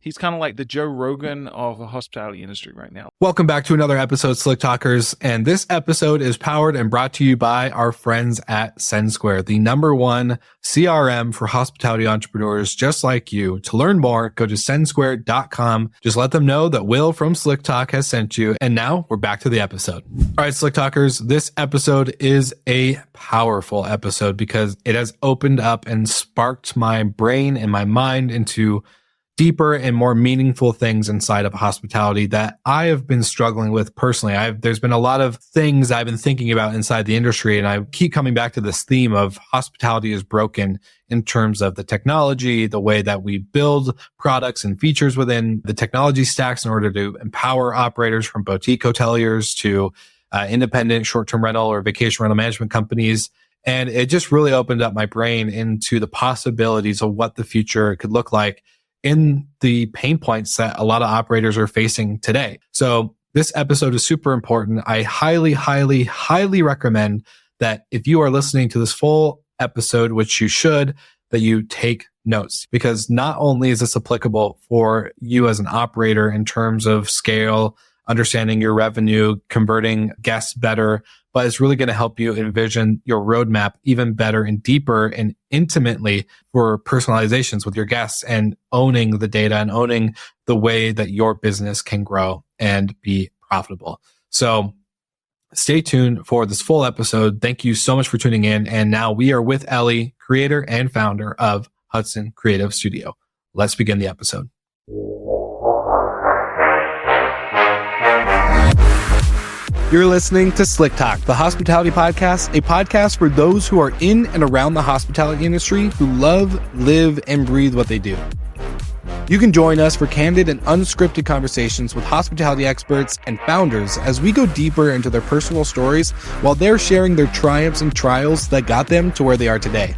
He's kind of like the Joe Rogan of the hospitality industry right now. Welcome back to another episode, Slick Talkers. And this episode is powered and brought to you by our friends at SendSquare, the #1 CRM for hospitality entrepreneurs just like you. To learn more, go to sendsquare.com. Just let them know that Will from Slick Talk has sent you. And now we're back to the episode. All right, Slick Talkers, this episode is a powerful episode because it has opened up and sparked my brain and my mind into deeper and more meaningful things inside of hospitality that I have been struggling with personally. There's been a lot of things I've been thinking about inside the industry, and I keep coming back to this theme of hospitality is broken in terms of the technology, the way that we build products and features within the technology stacks in order to empower operators from boutique hoteliers to independent short-term rental or vacation rental management companies. And it just really opened up my brain into the possibilities of what the future could look like in the pain points that a lot of operators are facing today. So this episode is super important. I highly, highly, highly recommend that if you are listening to this full episode, which you should, that you take notes, because not only is this applicable for you as an operator in terms of scale, understanding your revenue, converting guests better, but it's really going to help you envision your roadmap even better and deeper and intimately for personalizations with your guests and owning the data and owning the way that your business can grow and be profitable. So stay tuned for this full episode. Thank you so much for tuning in. And now we are with Ellie, creator and founder of Hudson Creative Studio. Let's begin the episode. You're listening to Slick Talk, the hospitality podcast, a podcast for those who are in and around the hospitality industry who love, live, and breathe what they do. You can join us for candid and unscripted conversations with hospitality experts and founders as we go deeper into their personal stories while they're sharing their triumphs and trials that got them to where they are today.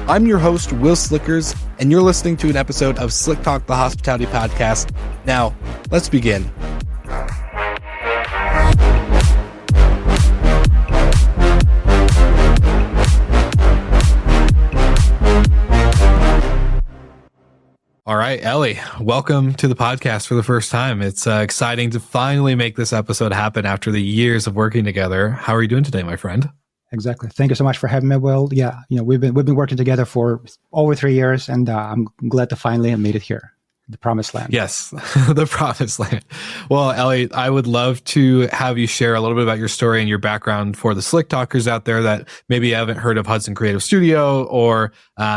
I'm your host, Will Slickers, and you're listening to an episode of Slick Talk, the hospitality podcast. Now, let's begin. All right, Ellie, welcome to the podcast for the first time. It's exciting to finally make this episode happen after the years of working together. How are you doing today, my friend? Exactly. Thank you so much for having me, Will. Yeah, we've been working together for over 3 years, and I'm glad to finally have made it here. The promised land. Yes, the promised land. Well, Ellie, I would love to have you share a little bit about your story and your background for the Slick Talkers out there that maybe haven't heard of Hudson Creative Studio or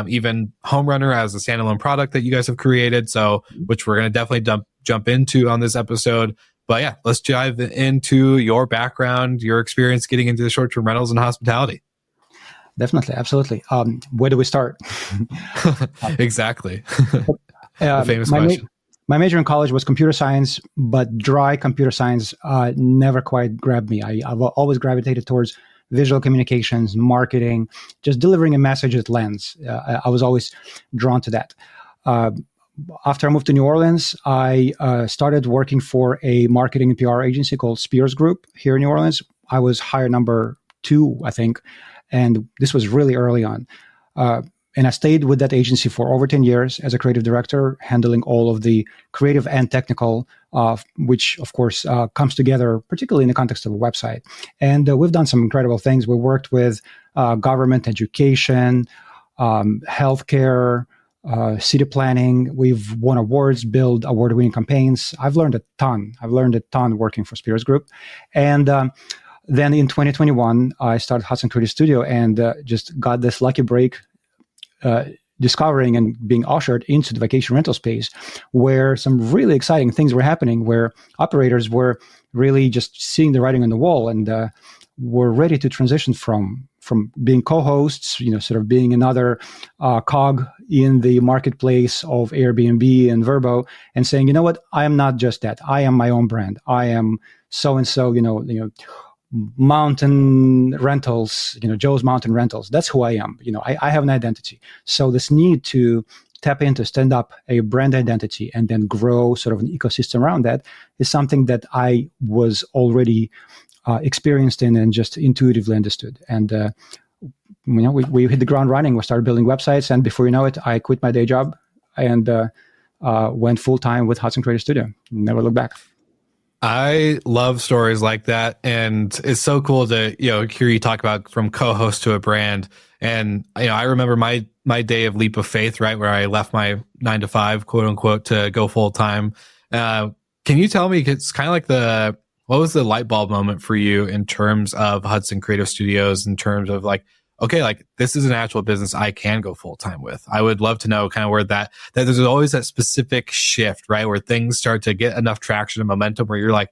even HomeRunner as a standalone product that you guys have created. So, which we're going to definitely jump into on this episode. But yeah, let's dive into your background, your experience getting into the short-term rentals and hospitality. Definitely, absolutely. Where do we start? Exactly. The famous question. My major in college was computer science, but dry computer science never quite grabbed me. I've always gravitated towards visual communications, marketing, just delivering a message that lands. I was always drawn to that. After I moved to New Orleans, I started working for a marketing and PR agency called Spears Group here in New Orleans. I was hire number 2, I think, and this was really early on. And I stayed with that agency for over 10 years as a creative director, handling all of the creative and technical, which, of course, comes together, particularly in the context of a website. And we've done some incredible things. We worked with government, education, healthcare, city planning. We've won awards, built award-winning campaigns. I've learned a ton. Working for Spears Group. And then in 2021, I started Hudson Creative Studio and just got this lucky break discovering and being ushered into the vacation rental space where some really exciting things were happening, where operators were really just seeing the writing on the wall and were ready to transition from being co-hosts, sort of being another cog in the marketplace of Airbnb and Vrbo, and saying, you know what, I am not just that. I am my own brand. I am so-and-so, Mountain Rentals, Joe's Mountain Rentals. That's who I am. I have an identity. So this need to tap into, stand up a brand identity and then grow sort of an ecosystem around that is something that I was already experienced in and just intuitively understood. And, we hit the ground running. We started building websites. And before you know it, I quit my day job and went full time with Hudson Creative Studio. Never looked back. I love stories like that. And it's so cool to, hear you talk about from co-host to a brand. And, I remember my day of leap of faith, right? Where I left my 9 to 5, quote unquote, to go full time. Can you tell me, it's kind of like what was the light bulb moment for you in terms of Hudson Creative Studios, in terms of like, okay, like this is an actual business I can go full time with. I would love to know kind of where that there's always that specific shift, right? Where things start to get enough traction and momentum where you're like,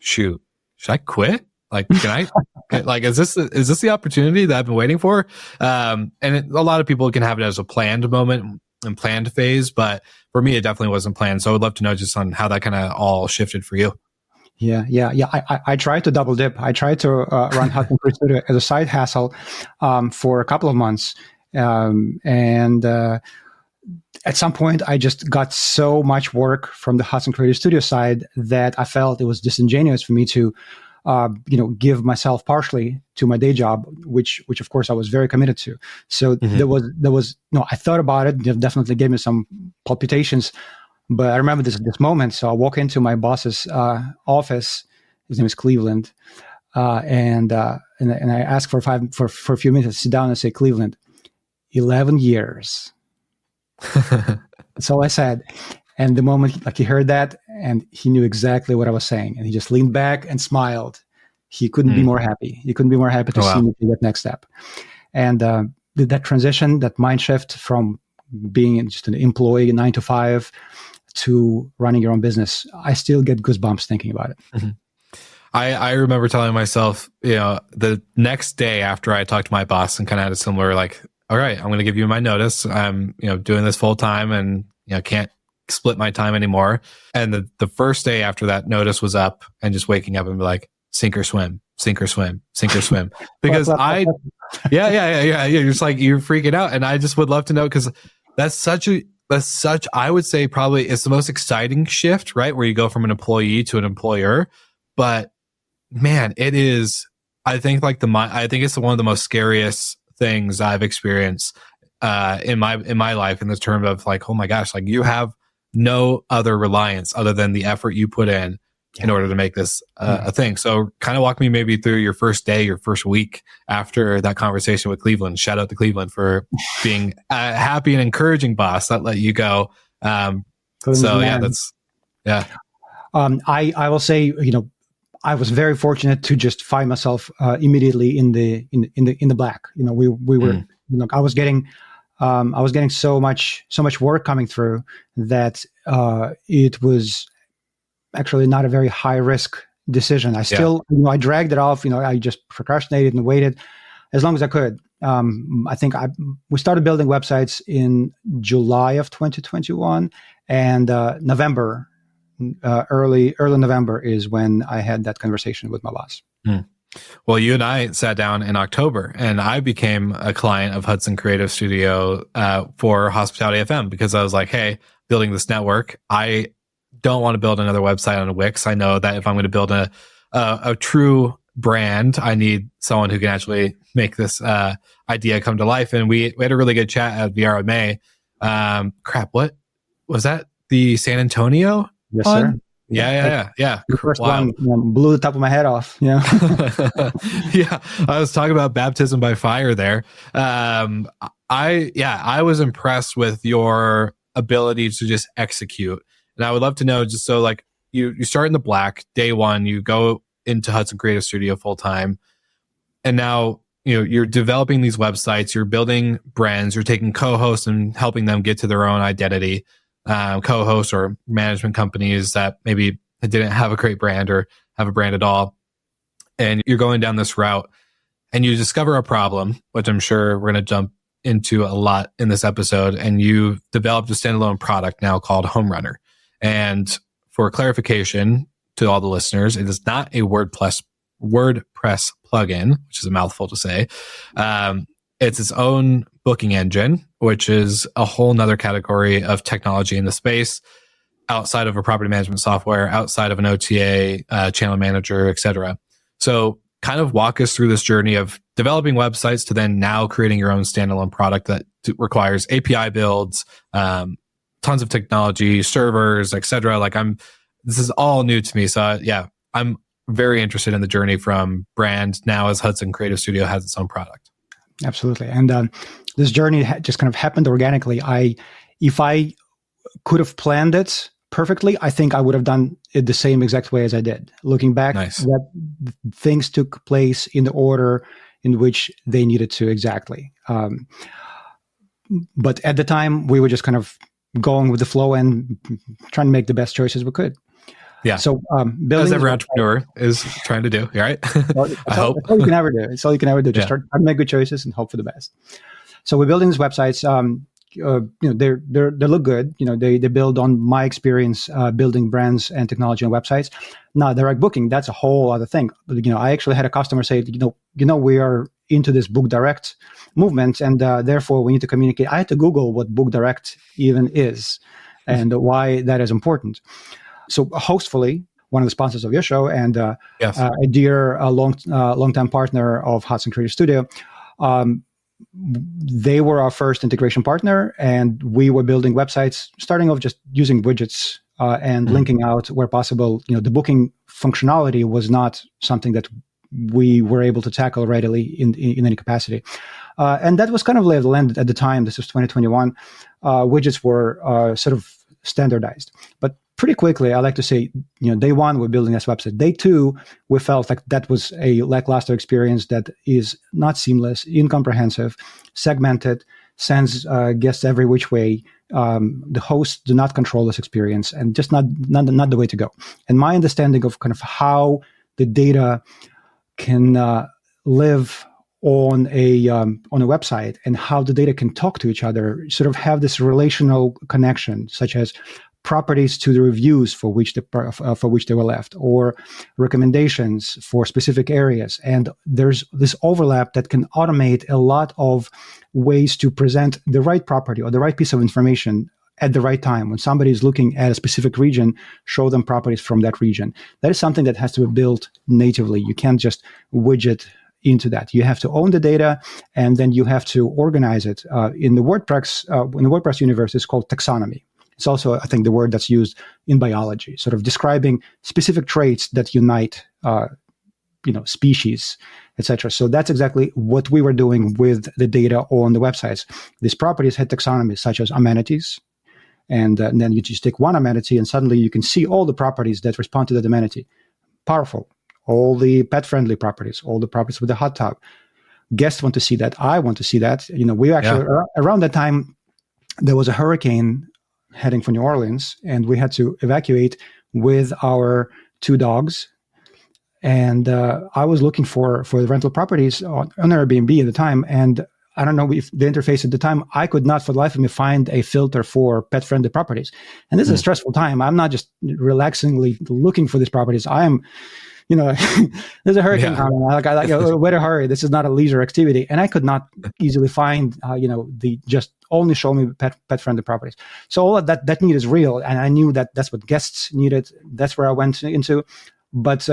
shoot, should I quit? Like, can I, like, is this the opportunity that I've been waiting for? A lot of people can have it as a planned moment and planned phase, but for me, it definitely wasn't planned. So I would love to know just on how that kind of all shifted for you. Yeah. I tried to double dip. I tried to run Hudson Creative Studio as a side hustle for a couple of months. At some point, I just got so much work from the Hudson Creative Studio side that I felt it was disingenuous for me to, give myself partially to my day job, which of course I was very committed to. So there was, I thought about it. It definitely gave me some palpitations. But I remember this moment. So I walk into my boss's office. His name is Cleveland, and I ask for a few minutes to sit down and say, Cleveland, 11 years. That's all I said. And the moment he heard that, and he knew exactly what I was saying, and he just leaned back and smiled. He couldn't be more happy. He couldn't be more happy to see me take that next step. And that transition, that mind shift from being just an employee 9 to 5 to running your own business, I still get goosebumps thinking about it. Mm-hmm. I remember telling myself, the next day after I talked to my boss and kind of had a similar like, all right, I'm going to give you my notice. I'm, doing this full time and, can't split my time anymore. And the first day after that notice was up and just waking up and be like, sink or swim, sink or swim, sink or swim. Because yeah. You're just like, you're freaking out. And I just would love to know, because that's such, I would say probably it's the most exciting shift, right? Where you go from an employee to an employer. But man, it is, I think it's one of the most scariest things I've experienced in my life, in the term of like, oh my gosh, like you have no other reliance other than the effort you put in order to make this a thing. So kind of walk me maybe through your first day, your first week after that conversation with Cleveland. Shout out to Cleveland for being a happy and encouraging boss that let you go. I will say, I was very fortunate to just find myself immediately in the black. We were, I was getting so much work coming through that it was actually not a very high risk decision. I still, I dragged it off. I just procrastinated and waited as long as I could. I think we started building websites in July of 2021, and November. Early November is when I had that conversation with my boss. Well, you and I sat down in October, and I became a client of Hudson Creative Studio for Hospitality FM, because I was like, hey, building this network, I don't want to build another website on Wix. I know that if I'm going to build a true brand, I need someone who can actually make this idea come to life. And we had a really good chat at VRMA. What was that? The San Antonio? Yes, sir. Yeah. The first one blew the top of my head off. Yeah. Yeah. I was talking about baptism by fire there. I was impressed with your ability to just execute. And I would love to know, just so like you start in the black, day one, you go into Hudson Creative Studio full time. And now, you're developing these websites, you're building brands, you're taking co-hosts and helping them get to their own identity. Co-hosts or management companies that maybe didn't have a great brand or have a brand at all. And you're going down this route and you discover a problem, which I'm sure we're going to jump into a lot in this episode. And you developed a standalone product now called HomeRunner. And for clarification to all the listeners, it is not a WordPress plugin, which is a mouthful to say. It's its own booking engine, which is a whole nother category of technology in the space, outside of a property management software, outside of an OTA, channel manager, etc. So kind of walk us through this journey of developing websites to then now creating your own standalone product that requires API builds. Talk tons of technology, servers, etc. Like this is all new to me. So yeah, I'm very interested in the journey from brand now as Hudson Creative Studio has its own product. Absolutely. And this journey just kind of happened organically. If I could have planned it perfectly, I think I would have done it the same exact way as I did. Looking back, that things took place in the order in which they needed to exactly. But at the time, we were just kind of going with the flow and trying to make the best choices we could. Yeah. So as every entrepreneur is trying to do, right? I hope. That's all you can ever do. It's all you can ever do. Just try to make good choices and hope for the best. So we're building these websites. They look good. They build on my experience building brands and technology on websites. Now, direct booking, that's a whole other thing. But, I actually had a customer say, we are into this book direct movement, and therefore we need to communicate. I had to Google what book direct even is and why that is important. So Hostfully, one of the sponsors of your show and a dear long-time partner of Hudson Creative Studio, they were our first integration partner, and we were building websites, starting off just using widgets and linking out where possible. The booking functionality was not something that we were able to tackle readily in any capacity. And that was kind of lay of the land at the time. This was 2021. Widgets were sort of standardized. But pretty quickly, I like to say, day one, we're building this website. Day two, we felt like that was a lackluster experience that is not seamless, incomprehensive, segmented, sends guests every which way. The hosts do not control this experience, and just not the way to go. And my understanding of kind of how the data can live on a website and how the data can talk to each other, sort of have this relational connection, such as properties to the reviews for which they were left, or recommendations for specific areas. And there's this overlap that can automate a lot of ways to present the right property or the right piece of information at the right time. When somebody is looking at a specific region, show them properties from that region. That is something that has to be built natively. You can't just widget into that. You have to own the data, and then you have to organize it. In the WordPress universe, it's called taxonomy. It's also, I think, the word that's used in biology, sort of describing specific traits that unite, species, etc. So that's exactly what we were doing with the data on the websites. These properties had taxonomies such as amenities, and then you just take one amenity, and suddenly you can see all the properties that respond to that amenity. Powerful. All the pet-friendly properties, all the properties with the hot tub. Guests want to see that. I want to see that. We actually around that time there was a hurricane heading for New Orleans, and we had to evacuate with our 2 dogs. And I was looking for the rental properties on Airbnb at the time, and I don't know if the interface at the time, I could not for the life of me find a filter for pet-friendly properties. And this is a stressful time. I'm not just relaxingly looking for these properties. I am, there's a hurricane coming. Where to hurry? This is not a leisure activity. And I could not easily find, the just only show me pet-friendly properties. So all of that need is real. And I knew that that's what guests needed. That's where I went into. But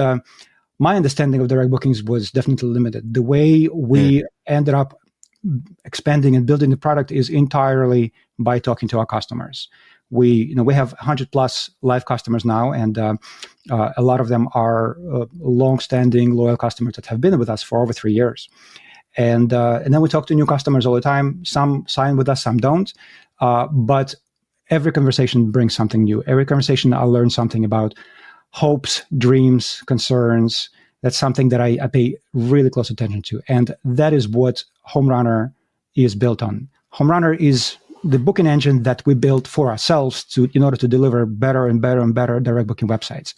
my understanding of direct bookings was definitely limited. The way we ended up expanding and building the product is entirely by talking to our customers. We have 100 plus live customers now, and a lot of them are long-standing, loyal customers that have been with us for over 3 years. And then we talk to new customers all the time. Some sign with us, some don't. But every conversation brings something new. Every conversation, I learn something about hopes, dreams, concerns. That's something that I pay really close attention to. And that is what HomeRunner is built on. HomeRunner is the booking engine that we built for ourselves in order to deliver better and better and better direct booking websites.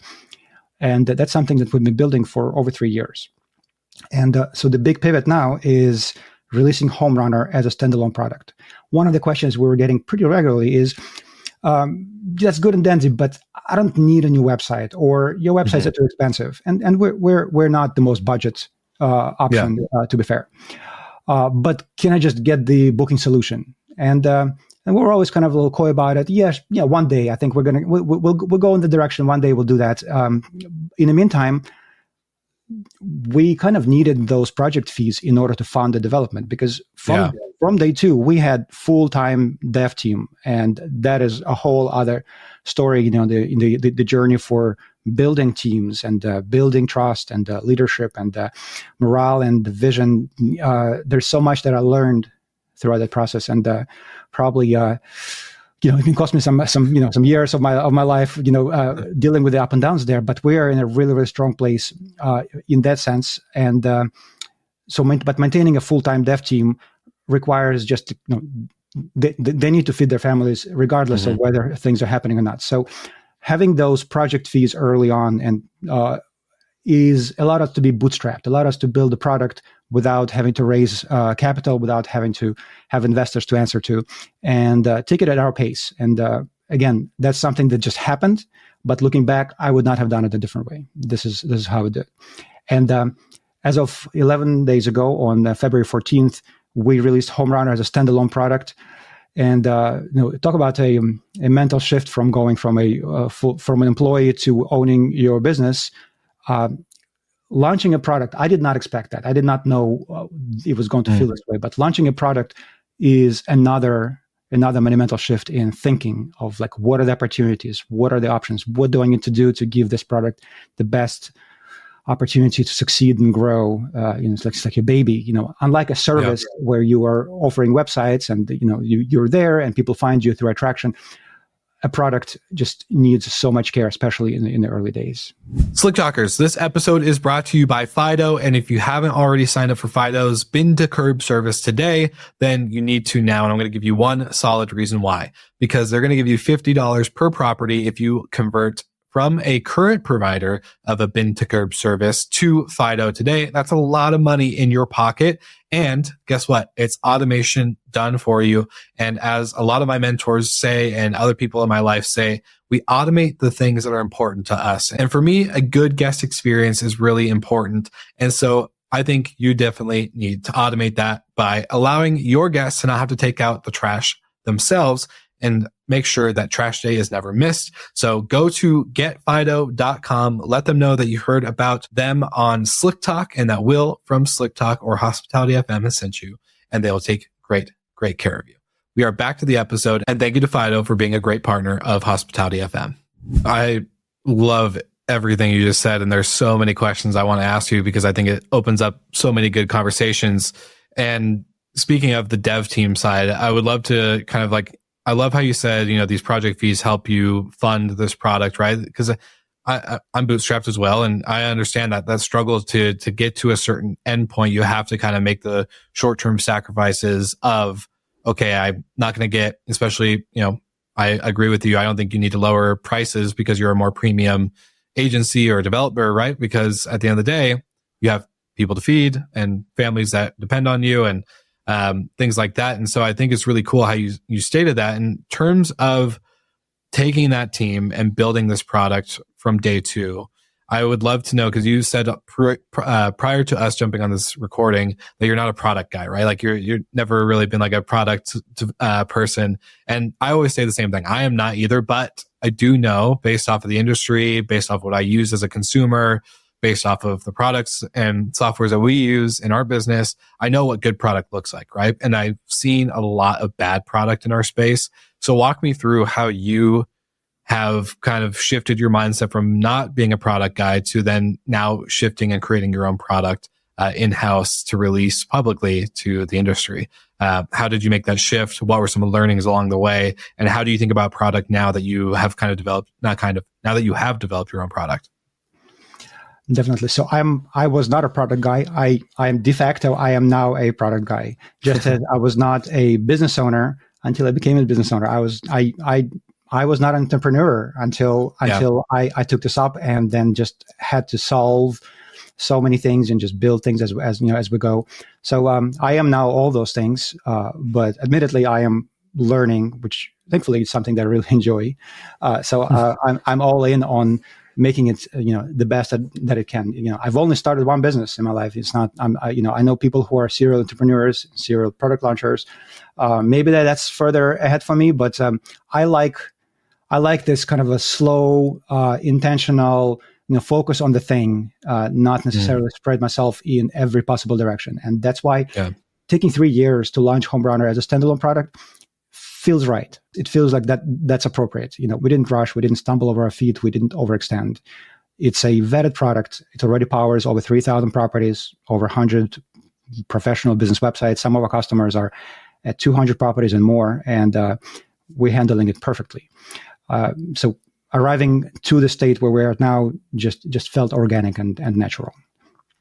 And that's something that we've been building for over 3 years. And so the big pivot now is releasing HomeRunner as a standalone product. One of the questions we were getting pretty regularly is, that's good and dandy, but I don't need a new website, or your websites are too expensive. And we're not the most budget option, to be fair. But can I just get the booking solution? And we're always kind of a little coy about it. Yes, one day I think we'll go in the direction. One day we'll do that. In the meantime, we kind of needed those project fees in order to fund the development, because from day two, we had full-time dev team. And that is a whole other story, the journey for building teams and building trust and leadership and morale and vision. There's so much that I learned throughout that process, and probably it can cost me some years of my life, dealing with the up and downs there. But we are in a really, really strong place in that sense. And but maintaining a full-time dev team requires just they need to feed their families regardless of whether things are happening or not. So having those project fees early on and allowed us to be bootstrapped, allowed us to build a product without having to raise capital, without having to have investors to answer to, and take it at our pace. And again, that's something that just happened. But looking back, I would not have done it a different way. This is how we did it. And as of 11 days ago, on February 14th, we released HomeRunner as a standalone product. And talk about a mental shift from going from from an employee to owning your business. Launching a product, I did not expect that. I did not know it was going to feel this way. But launching a product is another monumental shift in thinking of like, what are the opportunities? What are the options? What do I need to do to give this product the best opportunity to succeed and grow? It's like a baby. Unlike a service where you are offering websites and you're there and people find you through attraction, a product just needs so much care, especially in the early days. Slick Talkers, this episode is brought to you by Fido. And if you haven't already signed up for Fido's bin to curb service today, then you need to now. And I'm going to give you one solid reason why, because they're going to give you $50 per property if you convert from a current provider of a bin to curb service to Fido today. That's a lot of money in your pocket. And guess what? It's automation done for you. And as a lot of my mentors say, and other people in my life say, we automate the things that are important to us. And for me, a good guest experience is really important. And so I think you definitely need to automate that by allowing your guests to not have to take out the trash themselves and make sure that trash day is never missed. So go to getfido.com. Let them know that you heard about them on Slick Talk and that Will from Slick Talk or Hospitality FM has sent you, and they will take great care of you. We are back to the episode, and thank you to Fido for being a great partner of Hospitality FM. I love everything you just said, and there's so many questions I want to ask you because I think it opens up so many good conversations. And speaking of the dev team side, I would love to I love how you said, these project fees help you fund this product, right? Because I'm bootstrapped as well. And I understand that struggle to get to a certain endpoint. You have to kind of make the short-term sacrifices of, okay, I'm not going to get, especially, I agree with you. I don't think you need to lower prices because you're a more premium agency or developer, right? Because at the end of the day, you have people to feed and families that depend on you and things like that. And so I think it's really cool how you stated that in terms of taking that team and building this product from day two. I would love to know, because you said prior to us jumping on this recording that you're not a product guy, right? Like you're never really been like a product person. And I always say the same thing. I am not either, but I do know based off of the industry, based off what I use as a consumer, based off of the products and softwares that we use in our business, I know what good product looks like, right? And I've seen a lot of bad product in our space. So walk me through how you have kind of shifted your mindset from not being a product guy to then now shifting and creating your own product in-house to release publicly to the industry. How did you make that shift? What were some learnings along the way? And how do you think about product now that you have kind of developed, now that you have developed your own product? Definitely. So I was not a product guy. I am de facto, I am now a product guy. Just as I was not a business owner until I became a business owner. I was not an entrepreneur until I took this up and then just had to solve so many things and just build things as we go. So I am now all those things, but admittedly I am learning, which thankfully is something that I really enjoy. I'm all in on making it the best that it can. I've only started one business in my life. It's not I know people who are serial entrepreneurs, serial product launchers. Maybe that's further ahead for me, but I like this kind of a slow, intentional focus on the thing, not necessarily spread myself in every possible direction. And that's why taking 3 years to launch HomeRunner as a standalone product feels right. It feels like that's appropriate. We didn't rush, we didn't stumble over our feet, we didn't overextend. It's a vetted product. It already powers over 3,000 properties, over 100 professional business websites. Some of our customers are at 200 properties and more, and we're handling it perfectly. So arriving to the state where we are now just felt organic and natural.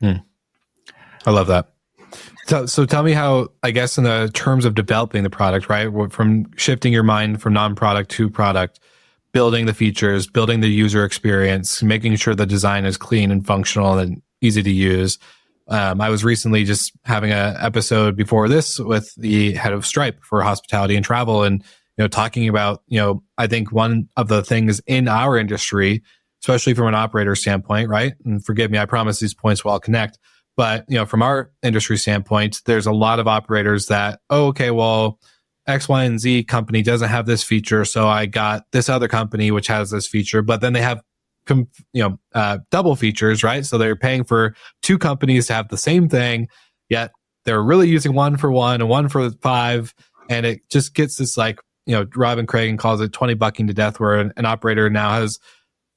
I love that. So tell me how, I guess, in the terms of developing the product, right, from shifting your mind from non-product to product, building the features, building the user experience, making sure the design is clean and functional and easy to use. I was recently just having an episode before this with the head of Stripe for hospitality and travel, and talking about I think one of the things in our industry, especially from an operator standpoint, right? And forgive me, I promise these points will all connect. But from our industry standpoint, there's a lot of operators that, X, Y, and Z company doesn't have this feature, so I got this other company which has this feature, but then they have double features, right? So they're paying for two companies to have the same thing, yet they're really using one for one and one for five, and it just gets this Robin Cragen calls it 20 bucking to death, where an operator now has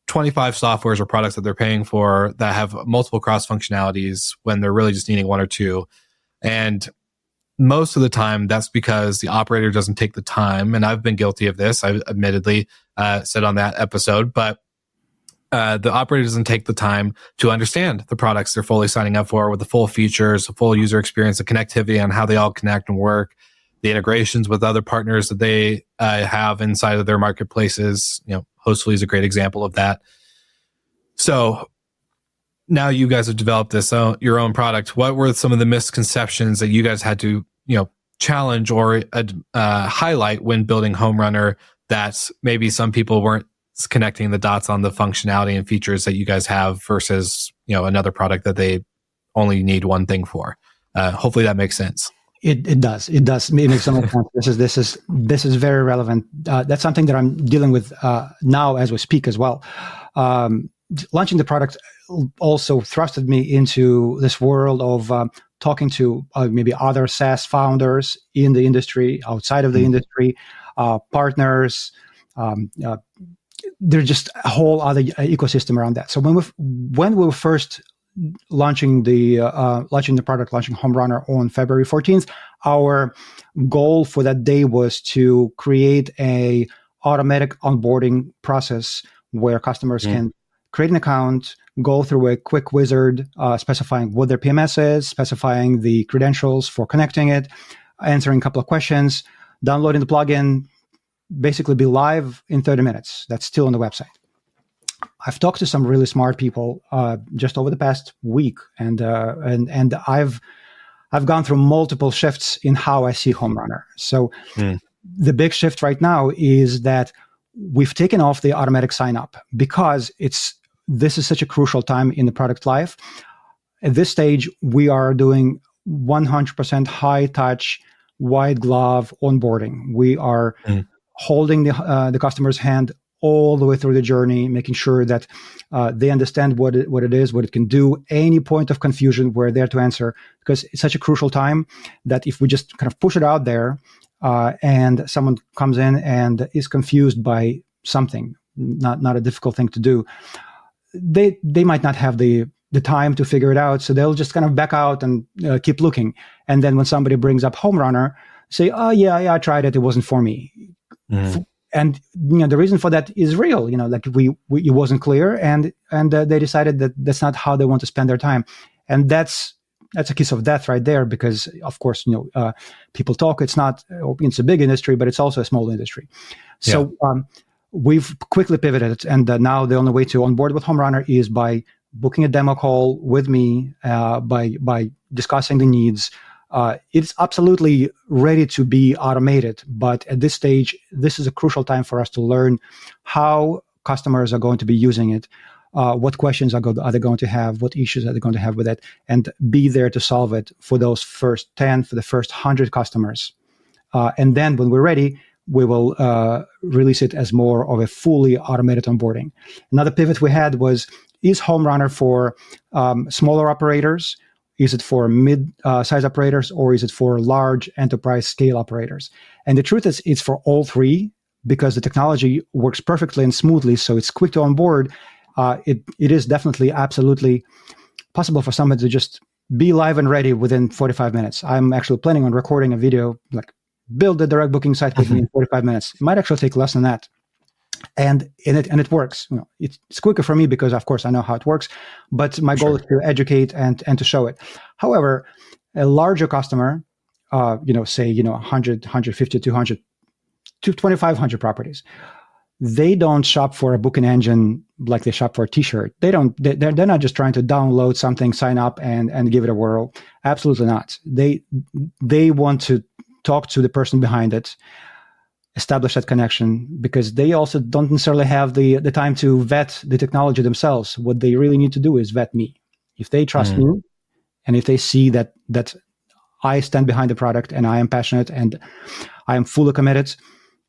25 softwares or products that they're paying for that have multiple cross functionalities when they're really just needing one or two. And most of the time, that's because the operator doesn't take the time. And I've been guilty of this. I admittedly said on that episode, but the operator doesn't take the time to understand the products they're fully signing up for with the full features, the full user experience, the connectivity on how they all connect and work, the integrations with other partners that they have inside of their marketplaces. Hostfully is a great example of that. So now you guys have developed this your own product. What were some of the misconceptions that you guys had to challenge or highlight when building HomeRunner that maybe some people weren't connecting the dots on the functionality and features that you guys have versus another product that they only need one thing for? Hopefully that makes sense. It does. It makes so much sense. This is very relevant. That's something that I'm dealing with now as we speak as well. Launching the product also thrusted me into this world of talking to maybe other SaaS founders in the industry, outside of the industry, partners. There's just a whole other ecosystem around that. So when we were first launching the product, launching HomeRunner on February 14th, our goal for that day was to create a automatic onboarding process where customers can create an account, go through a quick wizard, specifying what their PMS is, specifying the credentials for connecting it, answering a couple of questions, downloading the plugin, basically be live in 30 minutes. That's still on the website. I've talked to some really smart people just over the past week, and I've gone through multiple shifts in how I see HomeRunner. So the big shift right now is that we've taken off the automatic sign up because this is such a crucial time in the product life. At this stage, we are doing 100% high touch, white glove onboarding. We are holding the customer's hand all the way through the journey, making sure that they understand what it is, what it can do. Any point of confusion, we're there to answer, because it's such a crucial time that if we just kind of push it out there and someone comes in and is confused by something, not a difficult thing to do, they might not have the time to figure it out. So they'll just kind of back out and keep looking. And then when somebody brings up HomeRunner, say, oh, yeah, I tried it. It wasn't for me. And the reason for that is real. Like it wasn't clear, and they decided that that's not how they want to spend their time, and that's a kiss of death right there. Because of course, people talk. It's a big industry, but it's also a small industry. So we've quickly pivoted, and now the only way to onboard with HomeRunner is by booking a demo call with me, by discussing the needs. It's absolutely ready to be automated, but at this stage, this is a crucial time for us to learn how customers are going to be using it, what questions are they going to have, what issues are they going to have with it, and be there to solve it for those first 10, for the first 100 customers. And then when we're ready, we will release it as more of a fully automated onboarding. Another pivot we had was is HomeRunner for smaller operators? Is it for mid-size operators, or is it for large enterprise scale operators? And the truth is, it's for all three, because the technology works perfectly and smoothly, so it's quick to onboard. It is definitely absolutely possible for someone to just be live and ready within 45 minutes. I'm actually planning on recording a video, like build the direct booking site with me in 45 minutes. It might actually take less than that. And it works. It's quicker for me because, of course, I know how it works. But my goal is to educate and to show it. However, a larger customer, say 100, 150, 200, 2,500 properties, they don't shop for a booking engine like they shop for a T-shirt. They're not just trying to download something, sign up, and give it a whirl. Absolutely not. They want to talk to the person behind it, establish that connection, because they also don't necessarily have the time to vet the technology themselves. What they really need to do is vet me. If they trust me, and if they see that I stand behind the product and I am passionate and I am fully committed,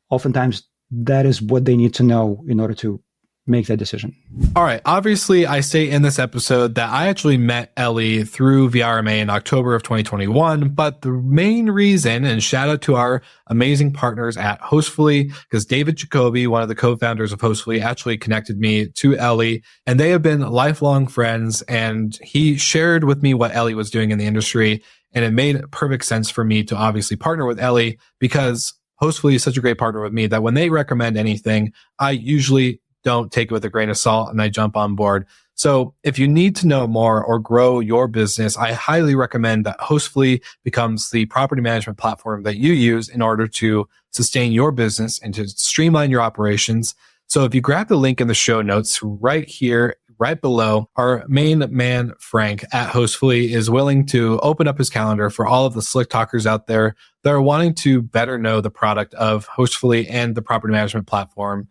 oftentimes that is what they need to know in order to make that decision. All right. Obviously, I say in this episode that I actually met Ellie through VRMA in October of 2021. But the main reason, and shout out to our amazing partners at Hostfully, because David Jacoby, one of the co-founders of Hostfully, actually connected me to Ellie, and they have been lifelong friends. And he shared with me what Ellie was doing in the industry. And it made perfect sense for me to obviously partner with Ellie, because Hostfully is such a great partner with me that when they recommend anything, I usually don't take it with a grain of salt and I jump on board. So if you need to know more or grow your business, I highly recommend that Hostfully becomes the property management platform that you use in order to sustain your business and to streamline your operations. So if you grab the link in the show notes right here, right below, our main man, Frank at Hostfully, is willing to open up his calendar for all of the slick talkers out there that are wanting to better know the product of Hostfully and the property management platform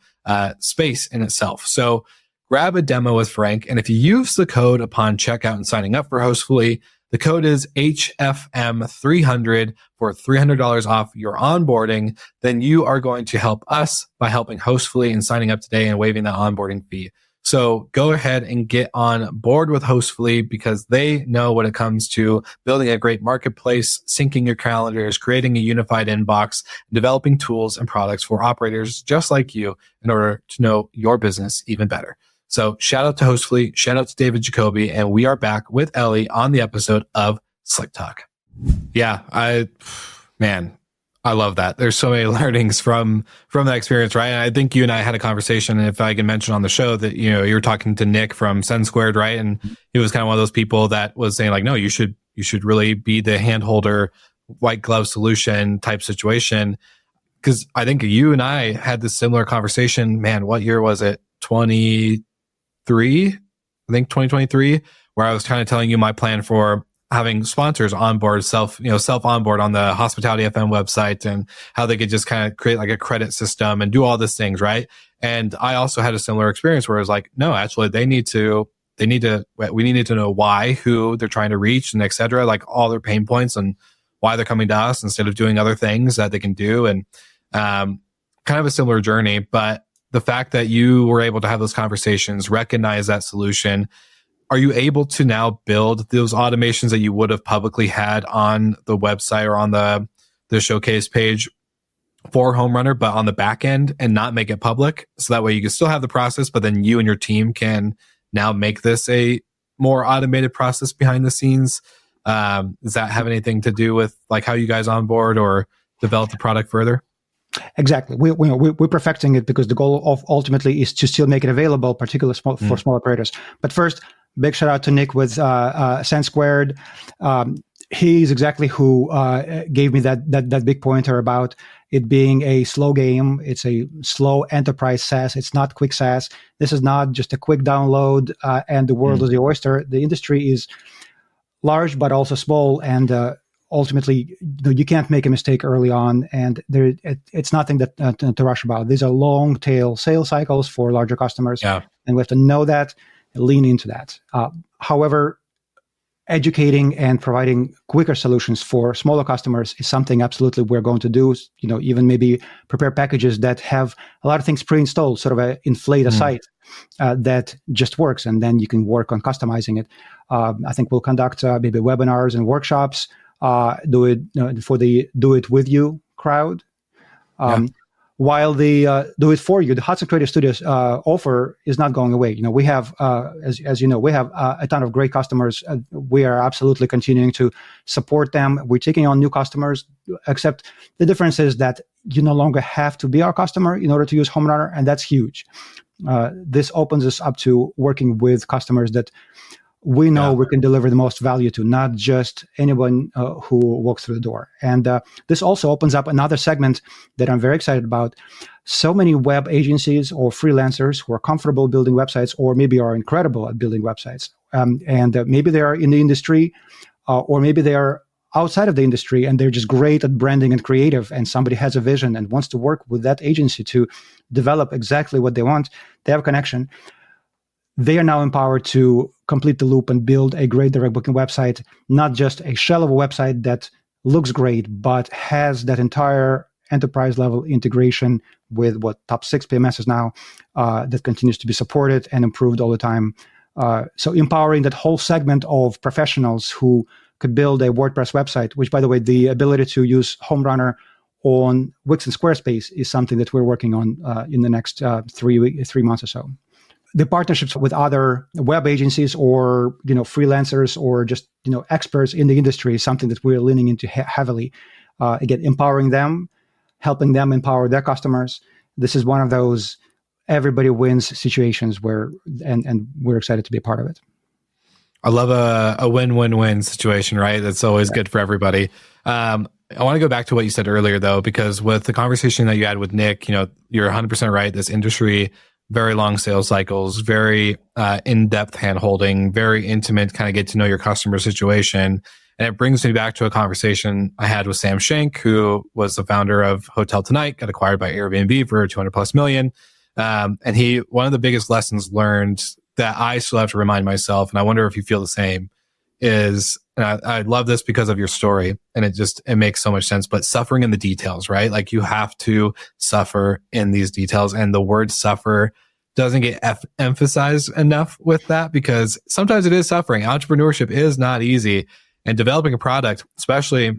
space in itself. So grab a demo with Frank. And if you use the code upon checkout and signing up for Hostfully, the code is HFM300 for $300 off your onboarding. Then you are going to help us by helping Hostfully and signing up today and waiving that onboarding fee. So go ahead and get on board with Hostfully, because they know when it comes to building a great marketplace, syncing your calendars, creating a unified inbox, developing tools and products for operators just like you in order to know your business even better. So shout out to Hostfully, shout out to David Jacoby, and we are back with Ellie on the episode of Slick Talk. Yeah, I love that. There's so many learnings from that experience, right? And I think you and I had a conversation, and if I can mention on the show that, you were talking to Nick from Send Squared, right? And he was kind of one of those people that was saying like, no, you should really be the hand holder, white glove solution type situation. Because I think you and I had this similar conversation, man, what year was it? 2023? I think 2023, where I was kind of telling you my plan for having sponsors onboard self onboard on the Hospitality FM website, and how they could just kind of create like a credit system and do all these things, right? And I also had a similar experience where it was like, no, actually we need to know why, who they're trying to reach, and et cetera, like all their pain points and why they're coming to us instead of doing other things that they can do. And kind of a similar journey, but the fact that you were able to have those conversations, recognize that solution, are you able to now build those automations that you would have publicly had on the website or on the showcase page for HomeRunner, but on the back end, and not make it public? So that way you can still have the process, but then you and your team can now make this a more automated process behind the scenes. Does that have anything to do with like how you guys onboard or develop the product further? Exactly. We're perfecting it because the goal of ultimately is to still make it available, particularly for small operators. But first, big shout out to Nick with Send Squared. He's exactly who gave me that big pointer about it being a slow game. It's a slow enterprise SaaS. It's not quick SaaS. This is not just a quick download and the world is the oyster. The industry is large but also small, and ultimately you can't make a mistake early on, and it's nothing to rush about. These are long tail sales cycles for larger customers, and we have to know that and lean into that. However, educating and providing quicker solutions for smaller customers is something absolutely we're going to do. Even maybe prepare packages that have a lot of things pre-installed, sort of inflate a site that just works, and then you can work on customizing it. I think we'll conduct maybe webinars and workshops, do it for the do it with you crowd. While the do it for you, the Hudson Creative Studios offer is not going away. We have, as you know, we have a ton of great customers. We are absolutely continuing to support them. We're taking on new customers, except the difference is that you no longer have to be our customer in order to use HomeRunner, and that's huge. This opens us up to working with customers that we know we can deliver the most value to, not just anyone who walks through the door. And this also opens up another segment that I'm very excited about. So many web agencies or freelancers who are comfortable building websites, or maybe are incredible at building websites. And maybe they are in the industry, or maybe they are outside of the industry, and they're just great at branding and creative, and somebody has a vision and wants to work with that agency to develop exactly what they want. They have a connection. They are now empowered to complete the loop and build a great direct booking website, not just a shell of a website that looks great, but has that entire enterprise level integration with what top 6 PMS is now, that continues to be supported and improved all the time. So empowering that whole segment of professionals who could build a WordPress website, which, by the way, the ability to use HomeRunner on Wix and Squarespace is something that we're working on in the next 3 months or so. The partnerships with other web agencies or freelancers or just experts in the industry is something that we're leaning into heavily. Again, empowering them, helping them empower their customers. This is one of those everybody wins situations where, and we're excited to be a part of it. I love a win-win-win situation, right? That's always good for everybody. I want to go back to what you said earlier, though, because with the conversation that you had with Nick, you're 100% right. This industry, very long sales cycles, very in-depth hand-holding, very intimate, kind of get to know your customer situation. And it brings me back to a conversation I had with Sam Schenk, who was the founder of Hotel Tonight, got acquired by Airbnb for $200+ million. And one of the biggest lessons learned that I still have to remind myself, and I wonder if you feel the same, is, and I love this because of your story, and it makes so much sense, but suffering in the details, right? Like, you have to suffer in these details, and the word suffer doesn't get emphasized enough with that, because sometimes it is suffering. Entrepreneurship is not easy, and developing a product, especially,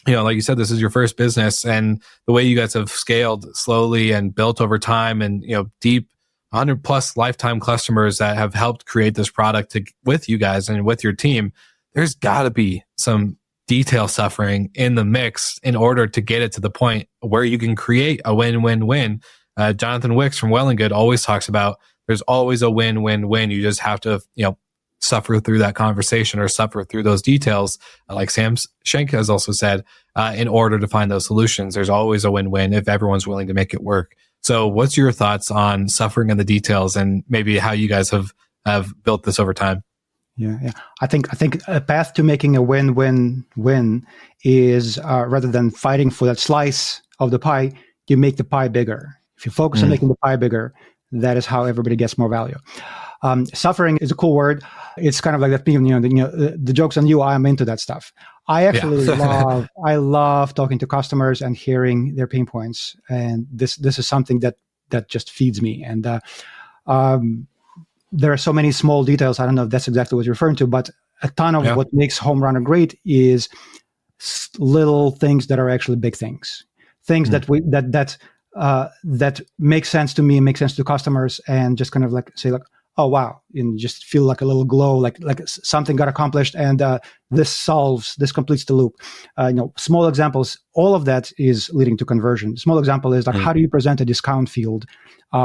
like you said, this is your first business, and the way you guys have scaled slowly and built over time, and deep 100+ lifetime customers that have helped create this product with you guys and with your team, there's got to be some detail suffering in the mix in order to get it to the point where you can create a win-win-win. Jonathan Wicks from Well and Good always talks about there's always a win-win-win. You just have to, suffer through that conversation or suffer through those details. Like Sam Schenk has also said, in order to find those solutions, there's always a win-win if everyone's willing to make it work. So what's your thoughts on suffering in the details, and maybe how you guys have built this over time? Yeah. I think a path to making a win-win-win is rather than fighting for that slice of the pie, you make the pie bigger. If you focus on making the pie bigger, that is how everybody gets more value. Suffering is a cool word. It's kind of like that. The joke's on you. I'm into that stuff. I actually love talking to customers and hearing their pain points. And this is something that just feeds me. And there are so many small details. I don't know if that's exactly what you're referring to, but a ton of what makes HomeRunner great is little things that are actually big things. Things that make sense to me, make sense to customers, and just kind of like say, like, oh wow, and just feel like a little glow, like something got accomplished, and this completes the loop. Small examples, all of that is leading to conversion. Small example is like, how do you present a discount field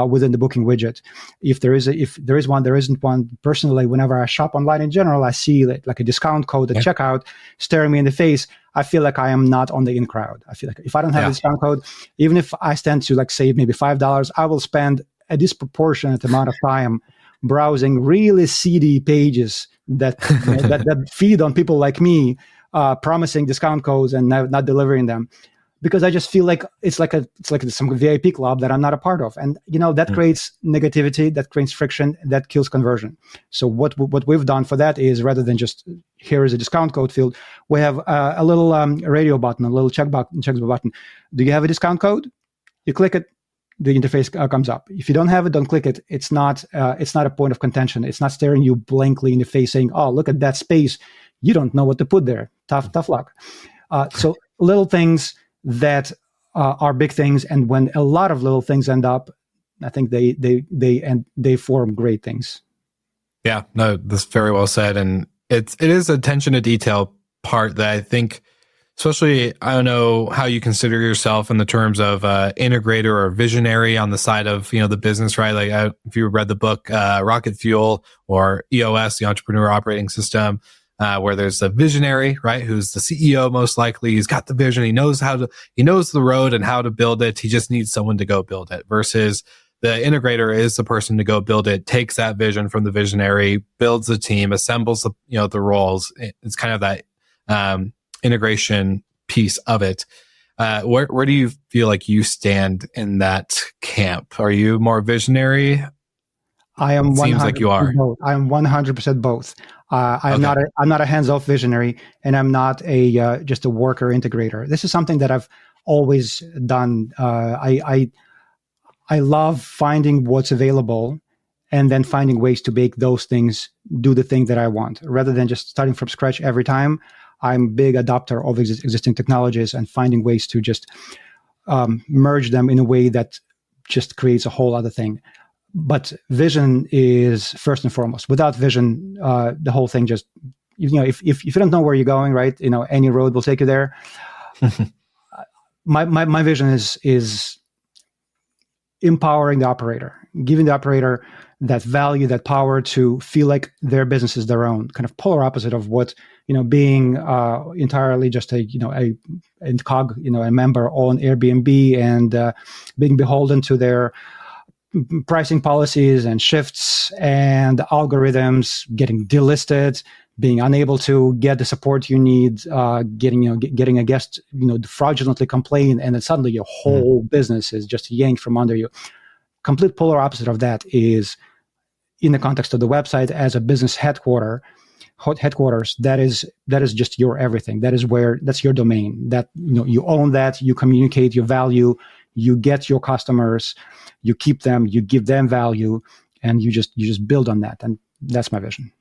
within the booking widget? If there is one, there isn't one. Personally, whenever I shop online in general, I see like a discount code at checkout staring me in the face. I feel like I am not on the in crowd. I feel like if I don't have a discount code, even if I stand to save maybe $5, I will spend a disproportionate amount of time browsing really seedy pages that that feed on people like me, promising discount codes and not delivering them. because I just feel like it's like some VIP club that I'm not a part of, and that creates negativity, that creates friction, that kills conversion. So what we've done for that is, rather than just here is a discount code field, we have a little radio button, a little check button. Do you have a discount code? You click it, the interface comes up. If you don't have it, don't click it. It's not a point of contention. It's not staring you blankly in the face saying, "Oh, look at that space. You don't know what to put there. Tough luck." So little things that are big things, and when a lot of little things end up, I think they form great things. Yeah, no, that's very well said, and it is attention to detail part that I think, especially, I don't know how you consider yourself in the terms of integrator or visionary on the side of the business, right? Like if you read the book Rocket Fuel or EOS, the Entrepreneur Operating System. Where there's a visionary, right? Who's the CEO most likely. He's got the vision. He knows the road and how to build it. He just needs someone to go build it. Versus the integrator is the person to go build it, takes that vision from the visionary, builds the team, assembles the roles. It's kind of that integration piece of it. Where do you feel like you stand in that camp? Are you more visionary? I am. Seems like you are. Both. I am 100% both. I'm not a hands-off visionary, and I'm not just a worker integrator. This is something that I've always done. I love finding what's available, and then finding ways to make those things do the thing that I want, rather than just starting from scratch every time. I'm a big adopter of existing technologies and finding ways to just merge them in a way that just creates a whole other thing. But vision is first and foremost. Without vision, the whole thing just, if you don't know where you're going, right? Any road will take you there. My vision is empowering the operator, giving the operator that value, that power to feel like their business is their own. Kind of polar opposite of what being entirely just a cog, a member on Airbnb and being beholden to their pricing policies and shifts and algorithms, getting delisted, being unable to get the support you need, getting a guest, fraudulently complain, and then suddenly your whole business is just yanked from under you. Complete polar opposite of that is in the context of the website as a business headquarters. That is just your everything. That's your domain. That you own that. You communicate your value. You get your customers. You keep them, you give them value, and you just build on that. And that's my vision.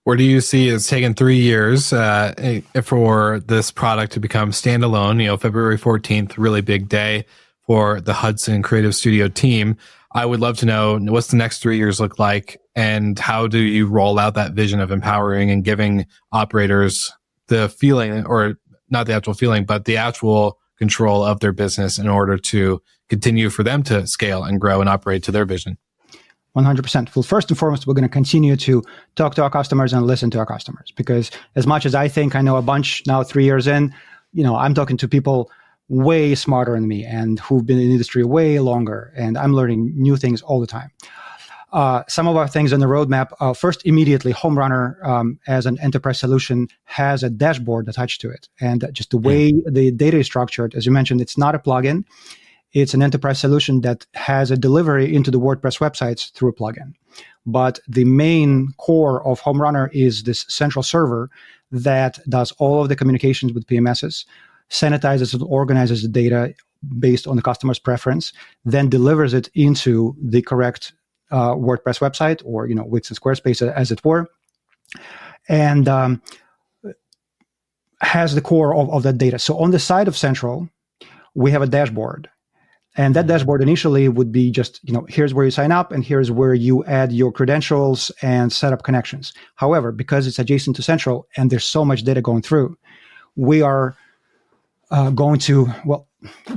Where do you see it's taken 3 years for this product to become standalone? February 14th, really big day for the Hudson Creative Studio team. I would love to know, what's the next 3 years look like, and how do you roll out that vision of empowering and giving operators the feeling, or not the actual feeling, but the actual control of their business in order to continue for them to scale and grow and operate to their vision? 100%. Well, first and foremost, we're going to continue to talk to our customers and listen to our customers, because as much as I think I know a bunch now, 3 years in, I'm talking to people way smarter than me and who've been in the industry way longer, and I'm learning new things all the time. Some of our things on the roadmap, first, immediately, HomeRunner as an enterprise solution has a dashboard attached to it. And just the way the data is structured, as you mentioned, it's not a plugin. It's an enterprise solution that has a delivery into the WordPress websites through a plugin. But the main core of HomeRunner is this central server that does all of the communications with PMSs, sanitizes and organizes the data based on the customer's preference, then delivers it into the correct WordPress website, or Wix and Squarespace, as it were, and has the core of that data. So on the side of Central, we have a dashboard. And that dashboard initially would be just, here's where you sign up and here's where you add your credentials and set up connections. However, because it's adjacent to Central and there's so much data going through, we are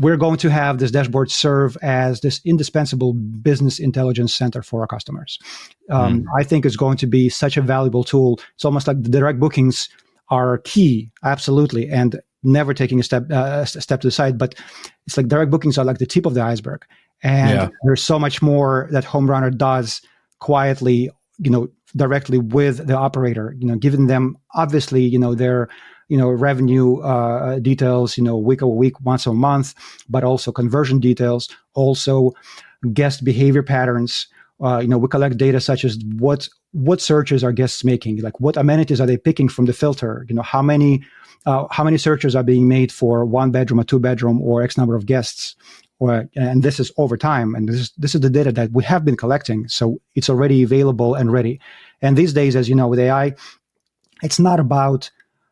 we're going to have this dashboard serve as this indispensable business intelligence center for our customers. I think it's going to be such a valuable tool. It's almost like the direct bookings are key, absolutely, and never taking a step to the side. But it's like direct bookings are like the tip of the iceberg, and there's so much more that HomeRunner does quietly, directly with the operator. Giving them obviously, their revenue details, week over week, month over month, but also conversion details, also guest behavior patterns. We collect data such as what searches are guests making, like what amenities are they picking from the filter, how many searches are being made for 1 bedroom, a 2 bedroom, or X number of guests. And this is over time, and this is the data that we have been collecting, so it's already available and ready. And these days, as you know, with AI, it's not about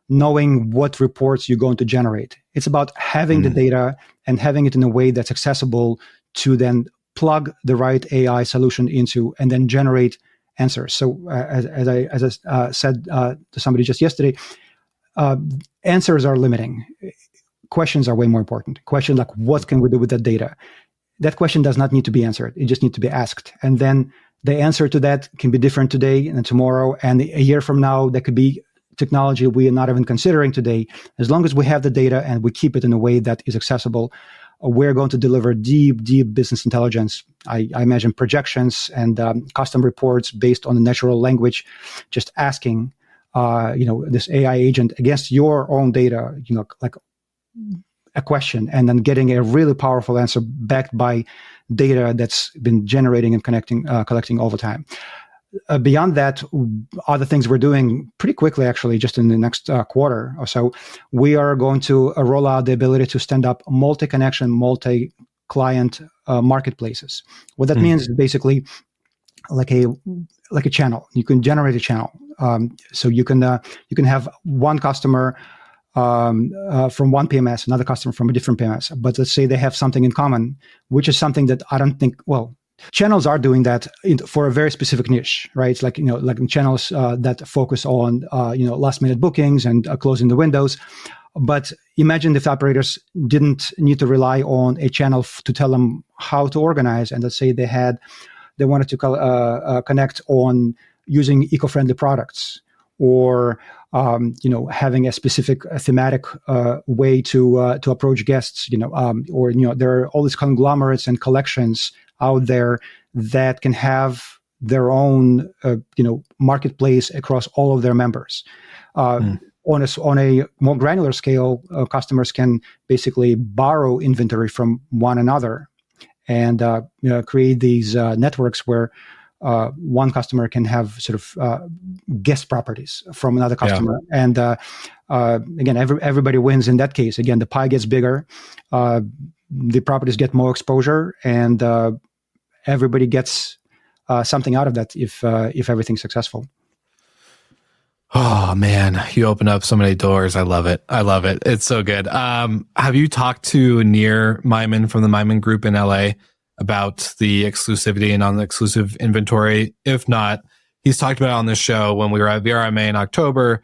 knowing what reports you're going to generate. It's about having the data and having it in a way that's accessible to then plug the right AI solution into and then generate answers. So as I said to somebody just yesterday, answers are limiting. Questions are way more important. Questions like, what can we do with that data? That question does not need to be answered. It just needs to be asked. And then the answer to that can be different today and tomorrow. And a year from now, that could be technology we are not even considering today. As long as we have the data and we keep it in a way that is accessible, we're going to deliver deep business intelligence. I imagine projections and custom reports based on the natural language, just asking, this AI agent against your own data, like a question, and then getting a really powerful answer backed by data that's been generating and collecting all the time. Beyond that, other things we're doing pretty quickly, actually, just in the next quarter or so, we are going to roll out the ability to stand up multi-connection, multi-client marketplaces. What that means is basically like a channel. You can generate a channel. So you can have one customer from one PMS, another customer from a different PMS. But let's say they have something in common, which is something that I don't think, channels are doing that for a very specific niche, right? It's like channels that focus on, last minute bookings and closing the windows. But imagine if operators didn't need to rely on a channel to tell them how to organize. And let's say they wanted to connect on using eco-friendly products, or having a specific thematic way to approach guests, or there are all these conglomerates and collections out there that can have their own marketplace across all of their members. On a more granular scale, customers can basically borrow inventory from one another and create these networks where one customer can have sort of guest properties from another customer. Yeah. And again, everybody wins in that case. Again, the pie gets bigger, the properties get more exposure, and everybody gets something out of that if everything's successful. Oh man, you open up so many doors. I love it. It's so good. Have you talked to Nir Maiman from the Maiman Group in LA about the exclusivity and non-exclusive inventory? If not, he's talked about it on this show when we were at VRMA in October.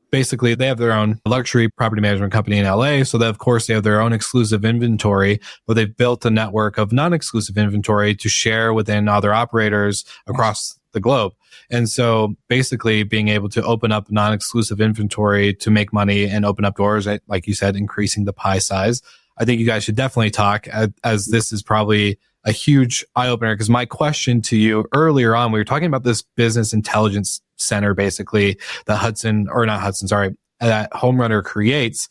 Basically, they have their own luxury property management company in LA. So of course, they have their own exclusive inventory, but they've built a network of non-exclusive inventory to share within other operators across the globe. And so basically being able to open up non-exclusive inventory to make money and open up doors, like you said, increasing the pie size. I think you guys should definitely talk, as this is probably a huge eye-opener. Because my question to you earlier on, we were talking about this business intelligence center, basically, that that HomeRunner creates.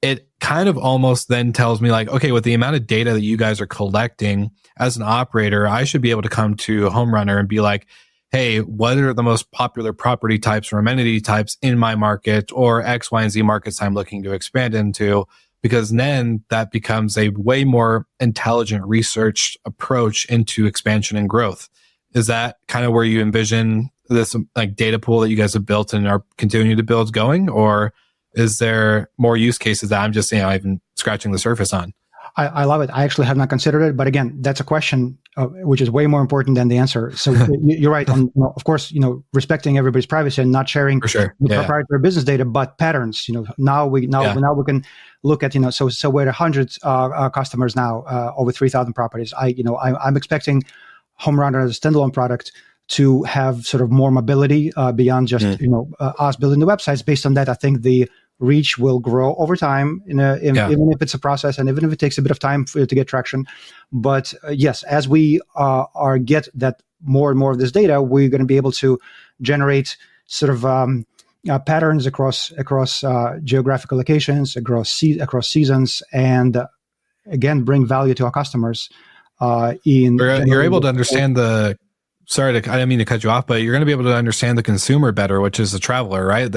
It kind of almost then tells me like, okay, with the amount of data that you guys are collecting as an operator, I should be able to come to HomeRunner and be like, hey, what are the most popular property types or amenity types in my market, or X, Y, and Z markets I'm looking to expand into? Because then that becomes a way more intelligent research approach into expansion and growth. Is that kind of where you envision this like data pool that you guys have built and are continuing to build going? Or is there more use cases that I'm just, even scratching the surface on? I love it. I actually have not considered it, but again, that's a question which is way more important than the answer. So you're right. Of course, respecting everybody's privacy and not sharing proprietary business data, but patterns. Now we can look at So we're at 100 customers now, over 3,000 properties. I'm expecting HomeRunner as a standalone product to have sort of more mobility beyond just us building the websites. Based on that, I think the reach will grow over time, even if it's a process and even if it takes a bit of time for it to get traction. But yes, as we get that more and more of this data, we're going to be able to generate sort of patterns across geographical locations, across seasons, and again bring value to our customers. You're able to understand the. Sorry, I didn't mean to cut you off, but you're going to be able to understand the consumer better, which is the traveler, right?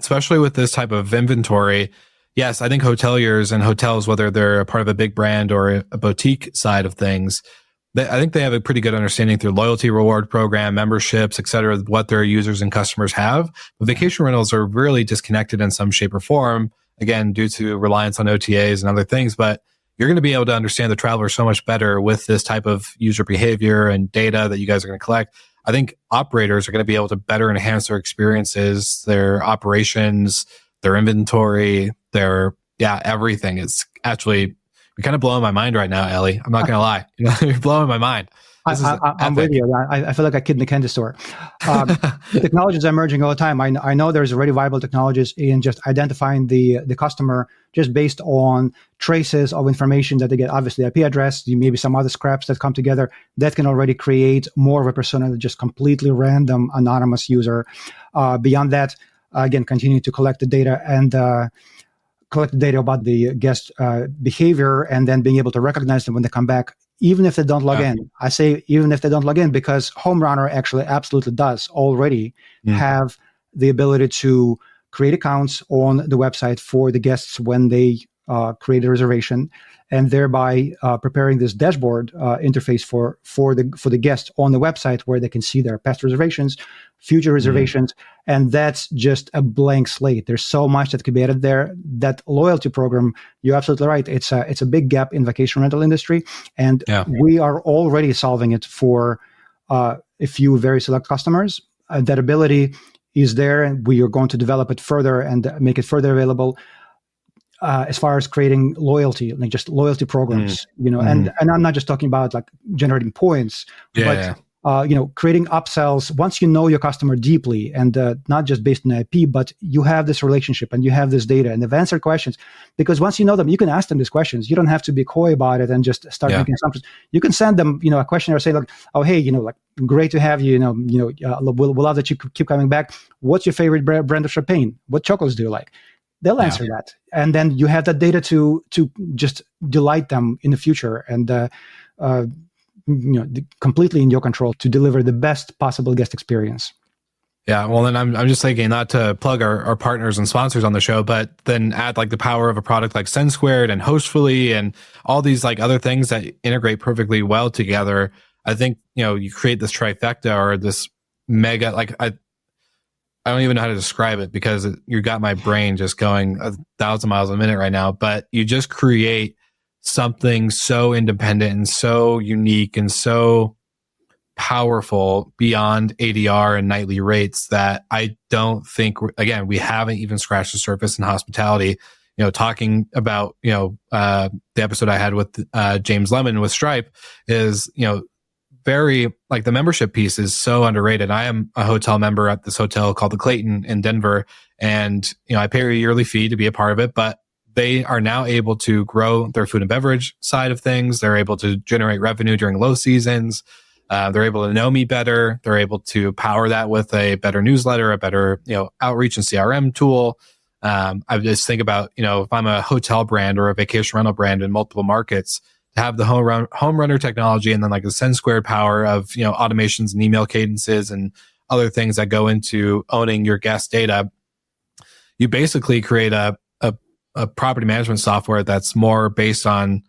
Especially with this type of inventory. Yes, I think hoteliers and hotels, whether they're a part of a big brand or a boutique side of things, I think they have a pretty good understanding through loyalty reward program, memberships, et cetera, what their users and customers have. But vacation rentals are really disconnected in some shape or form, again, due to reliance on OTAs and other things. But you're going to be able to understand the traveler so much better with this type of user behavior and data that you guys are going to collect. I think operators are going to be able to better enhance their experiences, their operations, their inventory, everything. It's actually, you're kind of blowing my mind right now, Ellie. I'm not going to lie. You're blowing my mind. I'm with you. I feel like a kid in the candy store. Technologies are emerging all the time. I know there's already viable technologies in just identifying the customer just based on traces of information that they get, obviously IP address, maybe some other scraps that come together that can already create more of a persona than just completely random anonymous user. Beyond that, again, continue to collect the data and collect the data about the guest behavior and then being able to recognize them when they come back, even if they don't log in. I say even if they don't log in because HomeRunner actually absolutely does already have the ability to create accounts on the website for the guests when they create a reservation, and thereby preparing this dashboard interface for the guests on the website where they can see their past reservations, future reservations, and that's just a blank slate. There's so much that could be added there. That loyalty program, you're absolutely right. It's a big gap in vacation rental industry, and we are already solving it for a few very select customers. That ability is there, and we are going to develop it further and make it further available. As far as creating loyalty, like just loyalty programs, and I'm not just talking about like generating points, but creating upsells once you know your customer deeply and not just based on IP, but you have this relationship and you have this data and they've answered questions. Because once you know them, you can ask them these questions. You don't have to be coy about it and just start making assumptions. You can send them, a questionnaire, say like, oh, hey, like great to have you, we'll love that you keep coming back. What's your favorite brand of champagne? What chocolates do you like? They'll answer that. And then you have that data to just delight them in the future and, completely in your control to deliver the best possible guest experience. Yeah. Well, then I'm just thinking not to plug our partners and sponsors on the show, but then add like the power of a product like SendSquared and Hostfully and all these like other things that integrate perfectly well together. I think, you create this trifecta or this mega, like I don't even know how to describe it because you got my brain just going 1,000 miles a minute right now, but you just create something so independent and so unique and so powerful beyond ADR and nightly rates that I don't think, again, we haven't even scratched the surface in hospitality. Talking about, the episode I had with James Lemon with Stripe is, very like the membership piece is so underrated. I am a hotel member at this hotel called the Clayton in Denver. And, I pay a yearly fee to be a part of it, but they are now able to grow their food and beverage side of things. They're able to generate revenue during low seasons. They're able to know me better. They're able to power that with a better newsletter, a better, outreach and CRM tool. I just think about, if I'm a hotel brand or a vacation rental brand in multiple markets, to have the HomeRunner technology and then like the SendSquared power of, automations and email cadences and other things that go into owning your guest data, you basically create a property management software that's more based on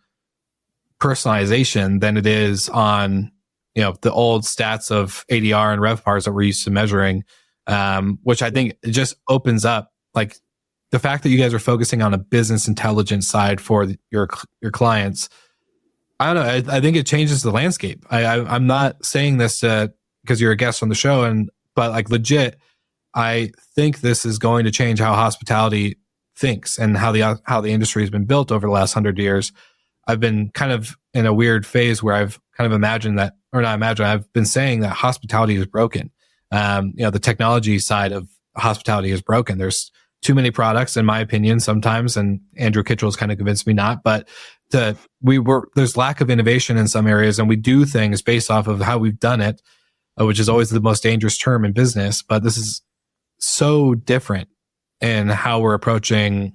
personalization than it is on, the old stats of ADR and RevPARs that we're used to measuring, which I think it just opens up like the fact that you guys are focusing on a business intelligence side for your clients. I don't know. I think it changes the landscape. I'm not saying this because you're a guest on the show, but like legit, I think this is going to change how hospitality thinks and how the industry has been built over the last 100 years. I've been kind of in a weird phase where I've kind of imagined that, or not imagined, I've been saying that hospitality is broken. The technology side of hospitality is broken. There's too many products, in my opinion, sometimes, and Andrew Kitchell's kind of convinced me not, but there's lack of innovation in some areas, and we do things based off of how we've done it, which is always the most dangerous term in business. But this is so different in how we're approaching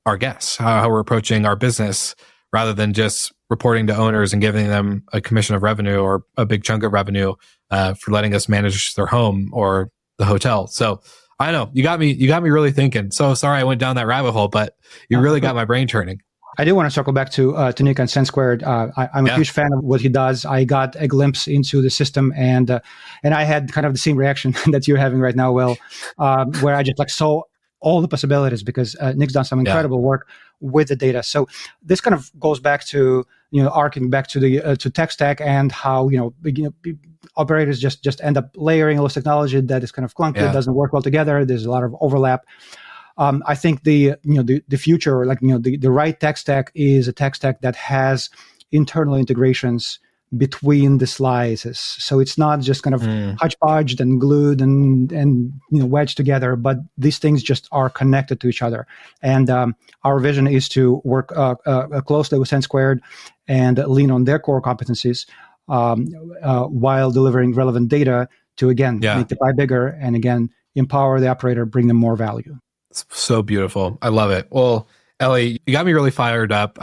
our guests, how we're approaching our business, rather than just reporting to owners and giving them a commission of revenue or a big chunk of revenue for letting us manage their home or the hotel. So I know you got me really thinking. So sorry I went down that rabbit hole, but you really got my brain turning. I do want to circle back to Nick and SendSquared. I'm a huge fan of what he does. I got a glimpse into the system, and I had kind of the same reaction that you're having right now, Will, where I just saw all the possibilities, because Nick's done some incredible work with the data. So this kind of goes back to, arcing back to the to tech stack, and how operators just end up layering all this technology that is kind of clunky. It doesn't work well together. There's a lot of overlap. I think the future, the right tech stack, is a tech stack that has internal integrations between the slices. So it's not just kind of hodgepodged and glued and wedged together, but these things just are connected to each other. And our vision is to work closely with SendSquared and lean on their core competencies while delivering relevant data to, again, make the pie bigger, and again, empower the operator, bring them more value. It's so beautiful. I love it. Well, Ellie, you got me really fired up.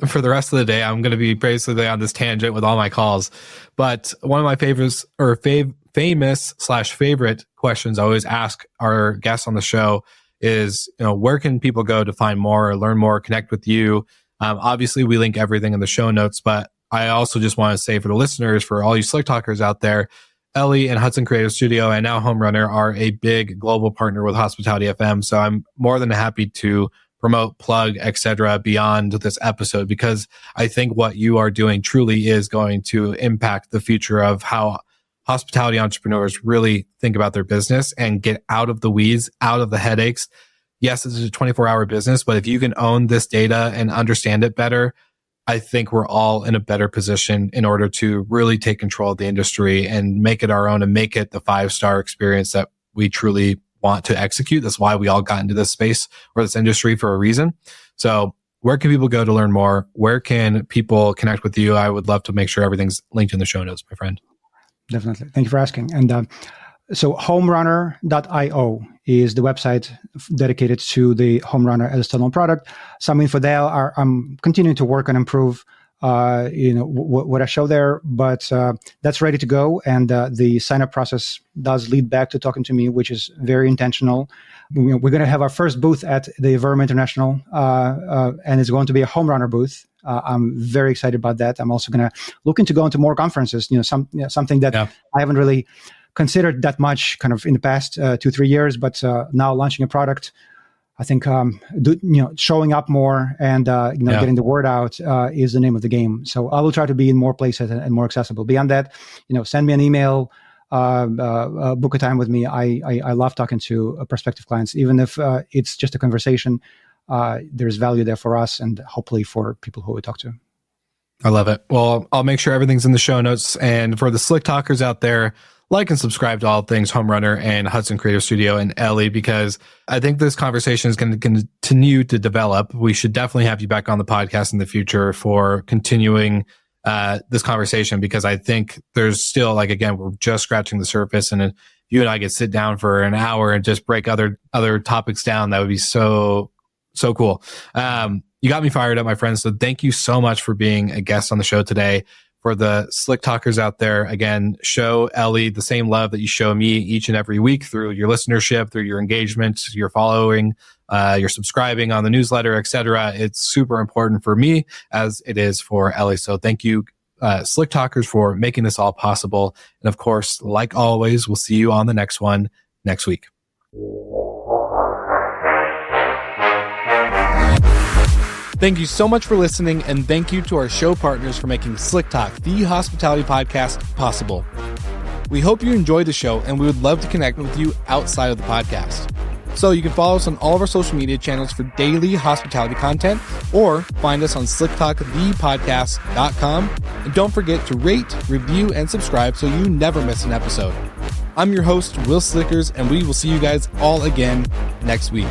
For the rest of the day, I'm going to be basically on this tangent with all my calls. But one of my favorites, or famous/favorite questions I always ask our guests on the show is, where can people go to find more, learn more, connect with you? Obviously, we link everything in the show notes, but I also just want to say for the listeners, for all you Slick Talkers out there, Ellie and Hudson Creative Studio and now HomeRunner are a big global partner with Hospitality FM. So I'm more than happy to promote, plug, etc. beyond this episode, because I think what you are doing truly is going to impact the future of how hospitality entrepreneurs really think about their business and get out of the weeds, out of the headaches. Yes, this is a 24-hour business, but if you can own this data and understand it better, I think we're all in a better position in order to really take control of the industry and make it our own and make it the 5-star experience that we truly want to execute. That's why we all got into this space or this industry for a reason. So where can people go to learn more? Where can people connect with you? I would love to make sure everything's linked in the show notes, my friend. Definitely. Thank you for asking. And so HomeRunner.io is the website dedicated to the HomeRunner as a standalone product. Some info there. I'm continuing to work and improve what I show there, but that's ready to go. And the sign-up process does lead back to talking to me, which is very intentional. We're going to have our first booth at the Verma International, and it's going to be a HomeRunner booth. I'm very excited about that. I'm also going to look into going to more conferences, something that I haven't really considered that much kind of in the past 2-3 years, but now launching a product, I think showing up more and getting the word out is the name of the game. So I will try to be in more places and more accessible. Beyond that, send me an email, book a time with me. I love talking to prospective clients, even if it's just a conversation. There's value there for us and hopefully for people who we talk to. I love it. Well, I'll make sure everything's in the show notes. And for the Slick Talkers out there, like and subscribe to all things HomeRunner and Hudson Creative Studio and Ellie, because I think this conversation is going to continue to develop. We should definitely have you back on the podcast in the future for continuing this conversation, because I think there's still, again, we're just scratching the surface. And if you and I could sit down for an hour and just break other topics down, that would be so cool. You got me fired up, my friends. So thank you so much for being a guest on the show today. For the Slick Talkers out there, again, show Ellie the same love that you show me each and every week through your listenership, through your engagement, your following, your subscribing on the newsletter, etc. It's super important for me as it is for Ellie. So thank you, Slick Talkers, for making this all possible. And of course, like always, we'll see you on the next one next week. Thank you so much for listening, and thank you to our show partners for making Slick Talk, the hospitality podcast, possible. We hope you enjoyed the show, and we would love to connect with you outside of the podcast. So you can follow us on all of our social media channels for daily hospitality content, or find us on slicktalkthepodcast.com. And don't forget to rate, review, and subscribe so you never miss an episode. I'm your host, Will Slickers, and we will see you guys all again next week.